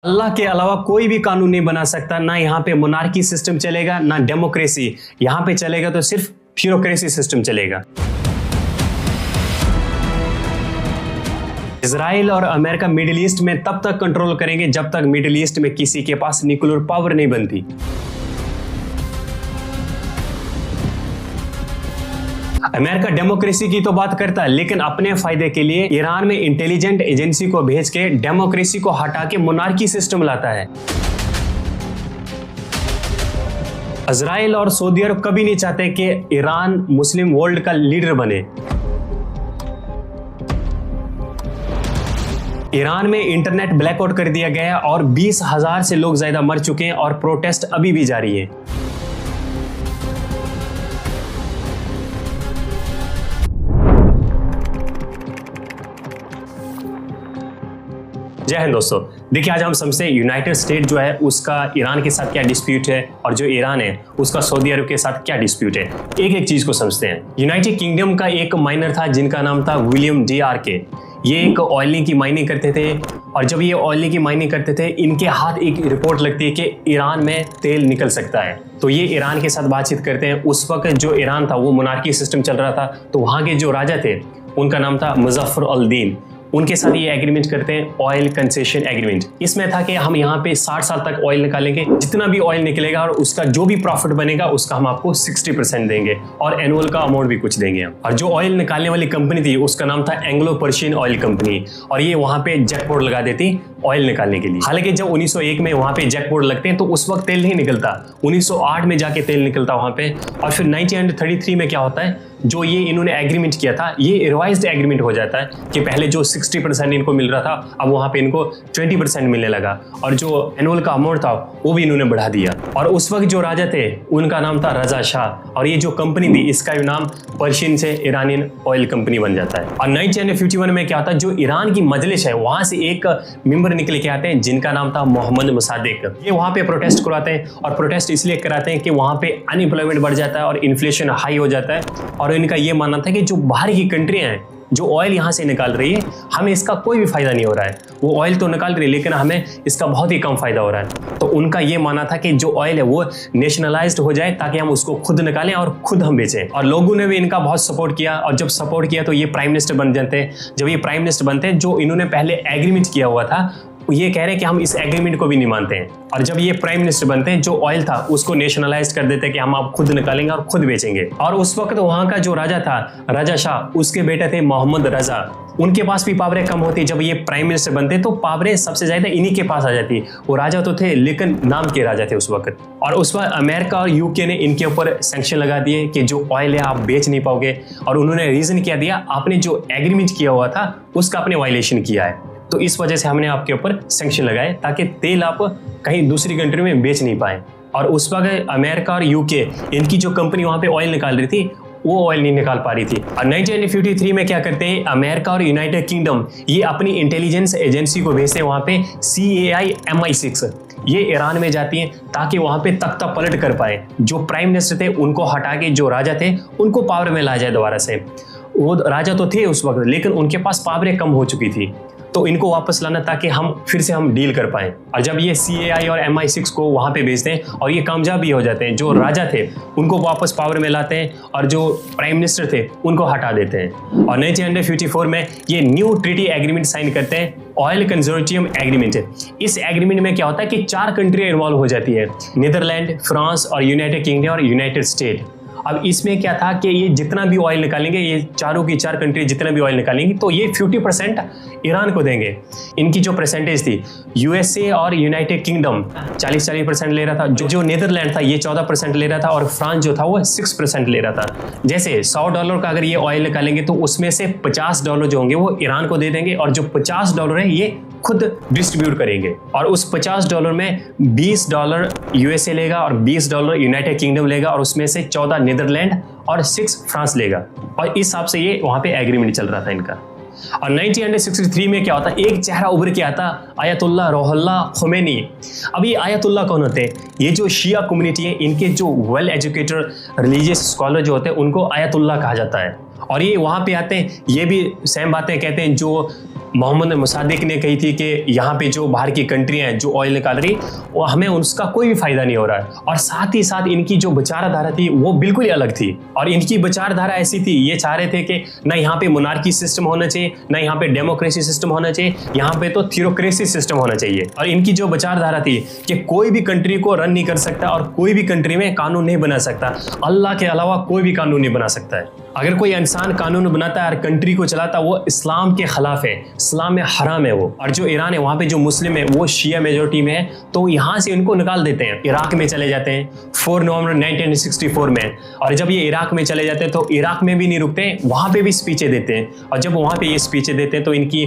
अल्लाह के अलावा कोई भी कानून नहीं बना सकता। ना यहाँ पे मोनार्की सिस्टम चलेगा, ना डेमोक्रेसी। यहाँ पे चलेगा तो सिर्फ ब्यूरोक्रेसी सिस्टम चलेगा। इजराइल और अमेरिका मिडिल ईस्ट में तब तक कंट्रोल करेंगे जब तक मिडिल ईस्ट में किसी के पास न्यूक्लियर पावर नहीं बनती। अमेरिका डेमोक्रेसी की तो बात करता है, लेकिन अपने फायदे के लिए ईरान में इंटेलिजेंट एजेंसी को भेज के डेमोक्रेसी को हटा के मोनार्की सिस्टम लाता है। इजराइल और सऊदी अरब कभी नहीं चाहते कि ईरान मुस्लिम वर्ल्ड का लीडर बने। ईरान में इंटरनेट ब्लैकआउट कर दिया गया और 20,000 से लोग ज्यादा मर चुके हैं और प्रोटेस्ट अभी भी जारी है। जय हिंद दोस्तों। देखिए, आज हम समझते हैं यूनाइटेड स्टेट जो है उसका ईरान के साथ क्या डिस्प्यूट है और जो ईरान है उसका सऊदी अरब के साथ क्या डिस्प्यूट है। एक एक चीज को समझते हैं। यूनाइटेड किंगडम का एक माइनर था जिनका नाम था विलियम DRK। ये एक ऑयलिंग की माइनिंग करते थे और जब ये ऑयलिंग की माइनिंग करते थे इनके हाथ एक रिपोर्ट लगती है कि ईरान में तेल निकल सकता है। तो ये ईरान के साथ बातचीत करते हैं। उस वक्त जो ईरान था वो मोनार्की सिस्टम चल रहा था, तो वहाँ के जो राजा थे उनका नाम था मुजफ्फर अल दीन। उनके साथ ये एग्रीमेंट करते हैं, ऑयल कंसेशन एग्रीमेंट। इसमें था कि हम यहाँ पे 60 साल तक ऑयल निकालेंगे, जितना भी ऑयल निकलेगा और उसका जो भी प्रॉफिट बनेगा उसका हम आपको 60% देंगे और एनुअल का अमाउंट भी कुछ देंगे हम। और जो ऑयल निकालने वाली कंपनी थी उसका नाम था एंग्लो पर्शियन ऑयल कंपनी, और ये वहाँ पे जैकपॉट लगा देती ऑयल निकालने के लिए। हालांकि जब 1901 में वहाँ पे जैकपॉट लगते हैं तो उस वक्त तेल नहीं निकलता, 1908 में जाके तेल निकलता वहाँ पे। और फिर 1933 में क्या होता है, जो ये इन्होंने एग्रीमेंट किया था ये रिवाइज्ड एग्रीमेंट हो जाता है कि पहले जो 60% इनको मिल रहा था अब वहाँ पे इनको 20% मिलने लगा, और जो एनुअल का अमाउंट था वो भी इन्होंने बढ़ा दिया। और उस वक्त जो राजा थे उनका नाम था रजा शाह, और ये जो कंपनी थी इसका भी नाम पर्शियन से ईरानियन ऑयल कंपनी बन जाता है। और 1951 में क्या होता है, जो ईरान की मजलिस है वहां से एक मेंबर निकल के आते हैं जिनका नाम था मोहम्मद मुसादिक। ये वहां पे प्रोटेस्ट करवाते हैं, और प्रोटेस्ट इसलिए कराते हैं कि वहां पे अनएम्प्लॉयमेंट बढ़ जाता है और इन्फ्लेशन हाई हो जाता है। और इनका ये मानना था कि जो बाहर की कंट्रियां हैं जो ऑयल यहाँ से निकाल रही है हमें इसका कोई भी फायदा नहीं हो रहा है। वो ऑयल तो निकाल रही है लेकिन हमें इसका बहुत ही कम फायदा हो रहा है। तो उनका ये मानना था कि जो ऑयल है वो नेशनलाइज्ड हो जाए ताकि हम उसको खुद निकालें और खुद हम बेचें। और लोगों ने भी इनका बहुत सपोर्ट किया, और जब सपोर्ट किया तो ये प्राइम मिनिस्टर बन जाते हैं। जब ये प्राइम मिनिस्टर बनते हैं, जो इन्होंने पहले एग्रीमेंट किया हुआ था ये कह रहे हैं कि हम इस एग्रीमेंट को भी नहीं मानते हैं। और जब ये प्राइम मिनिस्टर बनते हैं, जो ऑयल था उसको नेशनलाइज कर देते हैं कि हम आप खुद निकालेंगे और खुद बेचेंगे। और उस वक्त वहां का जो राजा था राजा शाह, उसके बेटे थे मोहम्मद रजा। उनके पास भी पावरें कम होती। जब ये प्राइम मिनिस्टर बनते तो पावरें सबसे ज्यादा इन्हीं के पास आ जाती। वो राजा तो थे लेकिन नाम के राजा थे उस वक्त। और उस वक्त अमेरिका और यूके ने इनके ऊपर सैंक्शन लगा दिए कि जो ऑयल है आप बेच नहीं पाओगे। और उन्होंने रीजन क्या दिया, आपने जो एग्रीमेंट किया हुआ था उसका आपने वायलेशन किया है, तो इस वजह से हमने आपके ऊपर सैंक्शन लगाए ताकि तेल आप कहीं दूसरी कंट्री में बेच नहीं पाए। और उस वक्त अमेरिका और यूके इनकी जो कंपनी वहां पे ऑयल निकाल रही थी वो ऑयल नहीं निकाल पा रही थी। और 1953 में क्या करते हैं, अमेरिका और यूनाइटेड किंगडम ये अपनी इंटेलिजेंस एजेंसी को भेजते हैं वहां पे CAI MI6। ये ईरान में जाती हैं ताकि वहां पे तख्ता पलट कर पाए। जो प्राइम मिनिस्टर थे उनको हटा के जो राजा थे उनको पावर में ला जाए दोबारा से। वो राजा तो थे उस वक्त लेकिन उनके पास पावरें कम हो चुकी थी, तो इनको वापस लाना ताकि हम फिर से हम डील कर पाएं। और जब ये CAI और MI6 को वहां पे भेजते हैं और ये कामयाब भी हो जाते हैं, जो राजा थे उनको वापस पावर में लाते हैं और जो प्राइम मिनिस्टर थे उनको हटा देते हैं। और 1954 में ये न्यू ट्रीटी एग्रीमेंट साइन करते हैं, ऑयल कंजोर्टियम एग्रीमेंट। इस एग्रीमेंट में क्या होता है कि 4 कंट्री इन्वॉल्व हो जाती है, नीदरलैंड, फ्रांस और यूनाइटेड किंगडम और यूनाइटेड स्टेट। अब इसमें क्या था कि ये जितना भी ऑयल निकालेंगे, ये चारों की 4 कंट्री जितना भी ऑयल निकालेंगी तो ये 50% ईरान को देंगे। इनकी जो परसेंटेज थी USA और यूनाइटेड किंगडम 40% ले रहा था, जो नीदरलैंड था ये 14% ले रहा था, और फ्रांस जो था वो 6% ले रहा था। जैसे $100 का अगर ये ऑयल निकालेंगे तो उसमें से $50 जो होंगे वो ईरान को दे देंगे, और जो $50 है ये खुद डिस्ट्रीब्यूट करेंगे। और उस $50 में $20 USA लेगा और $20 यूनाइटेड किंगडम लेगा, और उसमें से 14 नीदरलैंड और 6 फ्रांस लेगा। और इस हिसाब से ये वहां पे एग्रीमेंट चल रहा था इनका। और 1963 में क्या होता है, एक चेहरा उभर के आता, आयतुल्लाह रूहुल्लाह खुमैनी। अब ये आयतुल्लाह कौन होते हैं, ये जो शिया कम्युनिटी है इनके जो वेल एजुकेटेड रिलीजियस स्कॉलर जो होते हैं उनको आयतुल्लाह कहा जाता है। और ये वहाँ पे आते हैं, ये भी सेम बातें कहते हैं जो मोहम्मद मुसादिक ने कही थी कि यहाँ पे जो बाहर की कंट्रियाँ हैं जो ऑयल निकाल रही, वो हमें उसका कोई भी फायदा नहीं हो रहा है। और साथ ही साथ इनकी जो विचारधारा थी वो बिल्कुल ही अलग थी। और इनकी विचारधारा ऐसी थी, ये चाह रहे थे कि ना यहाँ पे मोनार्की सिस्टम होना चाहिए, ना यहाँ पे डेमोक्रेसी सिस्टम होना चाहिए, यहाँ पे तो थ्योक्रेसी सिस्टम होना चाहिए। और इनकी जो विचारधारा थी कि कोई भी कंट्री को रन नहीं कर सकता और कोई भी कंट्री में कानून नहीं बना सकता, अल्लाह के अलावा कोई भी कानून नहीं बना सकता है। अगर कोई इंसान कानून बनाता है और कंट्री को चलाता, वो इस्लाम के खिलाफ है, इस्लाम में हराम है वो। और जो ईरान है वहाँ पे जो मुस्लिम है वो शिया मेजोरिटी में है, तो यहाँ से इनको निकाल देते हैं, इराक में चले जाते हैं 4 नवंबर 1964 में। और जब ये इराक में चले जाते हैं तो इराक में भी नहीं रुकते, वहाँ पे भी स्पीचें देते हैं। और जब वहाँ पे ये स्पीचें देते हैं तो इनकी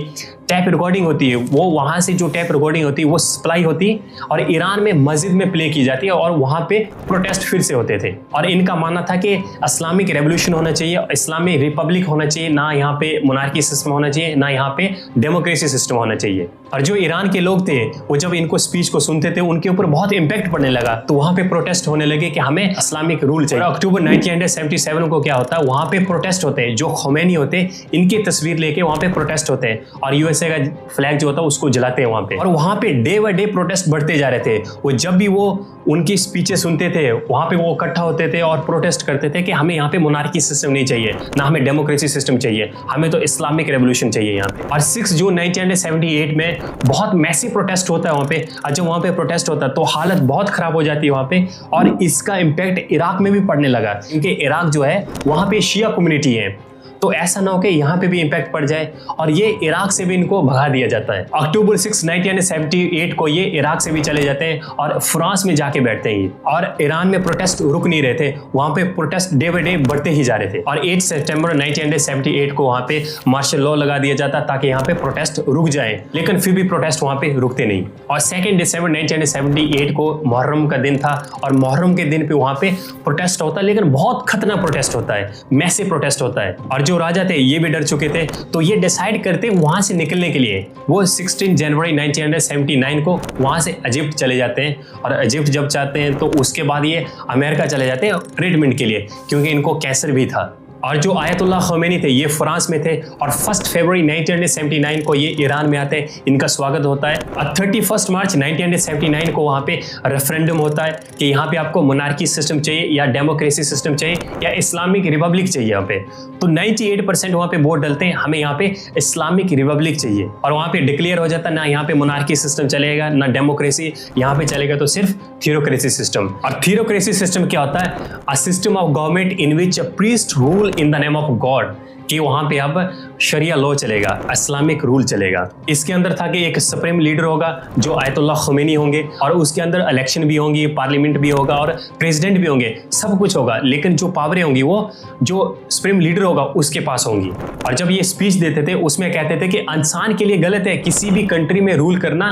टैप रिकॉर्डिंग होती है, वो वहाँ से जो टैप रिकॉर्डिंग होती है वो सप्लाई होती और ईरान में मस्जिद में प्ले की जाती है और वहाँ पे प्रोटेस्ट फिर से होते थे। और इनका मानना था कि इस्लामिक रेवोल्यूशन होना चाहिए, इस्लामिक रिपब्लिक होना चाहिए, ना यहाँ पे मोनार्की सिस्टम होना चाहिए, ना यहाँ पे डेमोक्रेसी सिस्टम होना चाहिए। और जो ईरान के लोग थे वो जब इनको स्पीच को सुनते थे उनके ऊपर बहुत इम्पैक्ट पड़ने लगा, तो वहाँ पे प्रोटेस्ट होने लगे कि हमें इस्लामिक रूल चाहिए। अक्टूबर 1977 को क्या होता है, वहाँ पे प्रोटेस्ट होते हैं, जो खोमेनी होते हैं इनकी तस्वीर लेके वहाँ पे प्रोटेस्ट होते हैं और यूएसए का फ्लैग जो होता है उसको जलाते हैं वहाँ पे। और वहाँ पे डे बाय डे प्रोटेस्ट बढ़ते जा रहे थे। वो जब भी वो उनकी स्पीचें सुनते थे वहाँ पे वो इकट्ठा होते थे और प्रोटेस्ट करते थे कि हमें यहाँ पे मोनार्की सिस्टम नहीं चाहिए, ना हमें डेमोक्रेसी सिस्टम चाहिए, हमें तो इस्लामिक रेवोल्यूशन चाहिए यहाँ पे। और 6 जून 1978 में बहुत मैसिव प्रोटेस्ट होता है वहाँ पे। जब वहाँ पे प्रोटेस्ट होता है तो हालत बहुत खराब हो जाती है वहाँ पे, और इसका इम्पैक्ट इराक में भी पड़ने लगा, क्योंकि इराक जो है वहाँ पे शिया कम्युनिटी है, तो ऐसा ना हो कि यहाँ पे भी इम्पैक्ट पड़ जाए और ये इराक से भी इनको भगा दिया जाता है। अक्टूबर 6 1978 को ये इराक से भी चले जाते हैं और फ्रांस में जाके बैठते हैं। और ईरान में प्रोटेस्ट रुक नहीं रहे थे, वहाँ पे प्रोटेस्ट डे बाय डे बढ़ते ही जा रहे थे। और 8 सितंबर 1978 को वहाँ पे मार्शल लॉ लगा दिया जाता ताकि यहाँ पे प्रोटेस्ट रुक जाए, लेकिन फिर भी प्रोटेस्ट वहाँ पे रुकते नहीं। और 2 दिसंबर 1978 को मुहर्रम का दिन था और मुहर्रम के दिन पे वहाँ पे प्रोटेस्ट होता है, लेकिन बहुत खतरनाक प्रोटेस्ट होता है, मैसिव प्रोटेस्ट होता है। और जो राजा थे ये भी डर चुके थे, तो ये डिसाइड करते वहां से निकलने के लिए वो 16 जनवरी 1979 को वहां से इजिप्ट चले जाते हैं। और इजिप्ट जब चाहते हैं तो उसके बाद ये अमेरिका चले जाते हैं ट्रीटमेंट के लिए, क्योंकि इनको कैंसर भी था। और जो आयतुल्लाह ख़ोमेनी थे ये फ्रांस में थे और 1 फरवरी 1979 को ये ईरान में आते हैं, इनका स्वागत होता है। और 31 मार्च 1979 को वहाँ पे रेफरेंडम होता है कि यहाँ पे आपको मोनार्की सिस्टम चाहिए या डेमोक्रेसी सिस्टम चाहिए या इस्लामिक रिपब्लिक चाहिए यहाँ पे। तो 98% वहाँ पे वोट डलते हैं, हमें यहाँ पे इस्लामिक रिपब्लिक चाहिए। और वहाँ पे डिक्लेयर हो जाता है ना यहाँ पे मोनार्की सिस्टम चलेगा ना डेमोक्रेसी, यहाँ पे चलेगा तो सिर्फ थ्योक्रेसी सिस्टम। और थ्योक्रेसी सिस्टम क्या होता है, a system of government in which a priest rule in the name of God, कि वहां पे अब शरिया लॉ चलेगा, इस्लामिक रूल चलेगा। इसके अंदर था कि एक सुप्रीम लीडर होगा जो आयतुल्लाह ख़ोमेनी होंगे और उसके अंदर इलेक्शन भी होंगी, पार्लियामेंट भी होगा और प्रेसिडेंट भी होंगे, सब कुछ होगा, लेकिन जो पावरें होंगी वो जो सुप्रीम लीडर होगा उसके पास होंगी। और जब ये स्पीच देते थे उसमें कहते थे कि इंसान के लिए गलत है किसी भी कंट्री में रूल करना,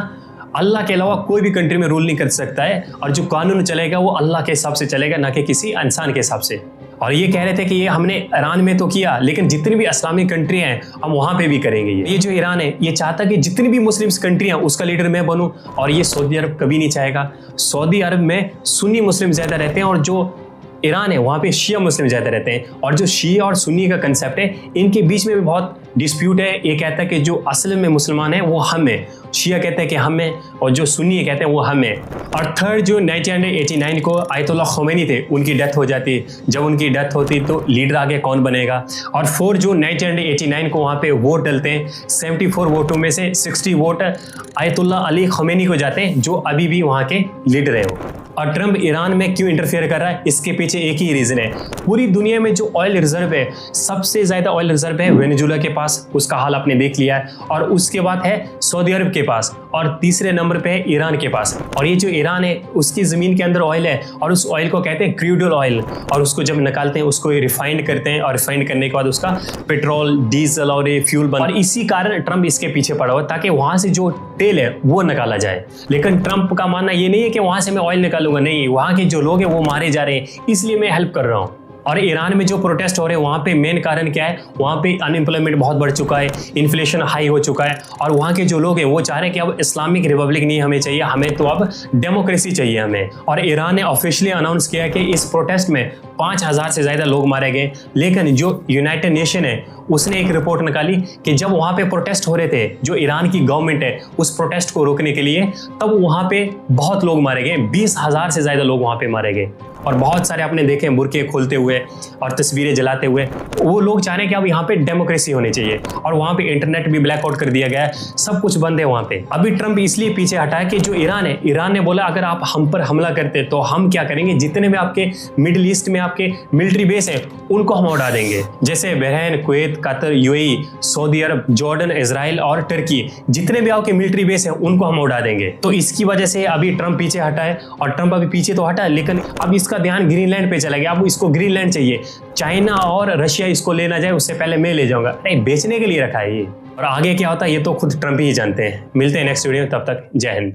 अल्लाह के अलावा कोई भी कंट्री में रूल नहीं कर सकता है, और जो कानून चलेगा वो अल्लाह के हिसाब से चलेगा, ना कि किसी इंसान के हिसाब से। और ये कह रहे थे कि ये हमने ईरान में तो किया, लेकिन जितनी भी इस्लामिक कंट्री हैं हम वहाँ पे भी करेंगे। ये जो ईरान है ये चाहता कि जितनी भी मुस्लिम कंट्री हैं उसका लीडर मैं बनूं, और ये सऊदी अरब कभी नहीं चाहेगा। सऊदी अरब में सुन्नी मुस्लिम ज़्यादा रहते हैं और जो ईरान है वहाँ पे शिया मुस्लिम ज़्यादा रहते हैं। और जो शिया और सुन्नी का कंसेप्ट है इनके बीच में भी बहुत डिस्प्यूट है। ये कहता है कि जो असल में मुसलमान है वो हम है, शिया कहते हैं कि हम हैं, और जो सुन्नी कहते हैं वो हम हैं। और 3 जून 1989 को आयतुल्लाह ख़ोमेनी थे, उनकी डेथ हो जाती। जब उनकी डेथ होती तो लीडर आगे कौन बनेगा। और 4 जून 1989 को वहाँ पे वोट डलते हैं। 74 वोटों में से 60 वोट आयतुल्लाह अली ख़ोमेनी को जाते हैं, जो अभी भी वहाँ के लीडर है वो। और ट्रम्प ईरान में क्यों इंटरफेयर कर रहा है, इसके पीछे एक ही रीज़न है। पूरी दुनिया में जो ऑयल रिजर्व है, सबसे ज़्यादा ऑयल रिजर्व है वेनेजुएला के पास, उसका हाल आपने देख लिया है। और उसके बाद है सऊदी अरब के पास, और तीसरे नंबर पे है ईरान के पास। और ये जो ईरान है उसकी ज़मीन के अंदर ऑयल है, और उस ऑयल को कहते हैं क्रूड ऑयल। और उसको जब निकालते हैं उसको रिफाइंड करते हैं, और रिफाइंड करने के बाद उसका पेट्रोल, डीजल और ये फ्यूल बन। और इसी कारण ट्रम्प इसके पीछे पड़ा हुआ है, ताकि वहाँ से जो तेल है वो निकाला जाए। लेकिन ट्रम्प का मानना ये नहीं है कि वहाँ से मैं ऑयल निकालूंगा, नहीं, वहाँ के जो लोग हैं वो मारे जा रहे हैं, इसलिए मैं हेल्प कर रहा हूँ। और ईरान में जो प्रोटेस्ट हो रहे हैं वहाँ पे मेन कारण क्या है, वहाँ पे अनएम्प्लॉयमेंट बहुत बढ़ चुका है, इन्फ्लेशन हाई हो चुका है और वहाँ के जो लोग हैं वो चाह रहे हैं कि अब इस्लामिक रिपब्लिक नहीं हमें चाहिए, हमें तो अब डेमोक्रेसी चाहिए हमें। और ईरान ने ऑफिशियली अनाउंस किया कि इस प्रोटेस्ट में 5000 से ज़्यादा लोग मारे गए। लेकिन जो यूनाइटेड नेशन है उसने एक रिपोर्ट निकाली कि जब वहाँ पे प्रोटेस्ट हो रहे थे, जो ईरान की गवर्नमेंट है उस प्रोटेस्ट को रोकने के लिए, तब वहाँ पे बहुत लोग मारे गए, 20,000 से ज़्यादा लोग वहाँ पे मारे गए। और बहुत सारे आपने देखे बुरके खोलते हुए और तस्वीरें जलाते हुए। वो लोग चाह रहे हैं कि अब यहाँ पे डेमोक्रेसी होनी चाहिए और वहाँ पे इंटरनेट भी ब्लैकआउट कर दिया गया है, सब कुछ बंद है वहाँ पे। अभी ट्रंप इसलिए पीछे हटा है कि जो ईरान है, ईरान ने बोला अगर आप हम पर हमला करते तो हम क्या करेंगे, जितने भी आपके मिडिल ईस्ट में आपके मिलिट्री बेस है उनको हम उड़ा देंगे, जैसे Bahrain, Kuwait, Qatar, UAE, Saudi Arabia, Jordan, Israel और टर्की, जितने भी आपके मिलिट्री बेस है उनको हम उड़ा देंगे। तो इसकी वजह से अभी ट्रंप पीछे हटा है। और ट्रंप अभी पीछे तो हटा है लेकिन अब इसका ध्यान ग्रीनलैंड पे चला गया। अब इसको ग्रीनलैंड चाहिए, चाइना और रशिया इसको लेना जाए उससे पहले मैं ले जाऊंगा। नहीं, बेचने के लिए रखा है ये। और आगे क्या होता है ये तो खुद ट्रंप ही जानते हैं। मिलते हैं नेक्स्ट वीडियो में, तब तक जय हिंद।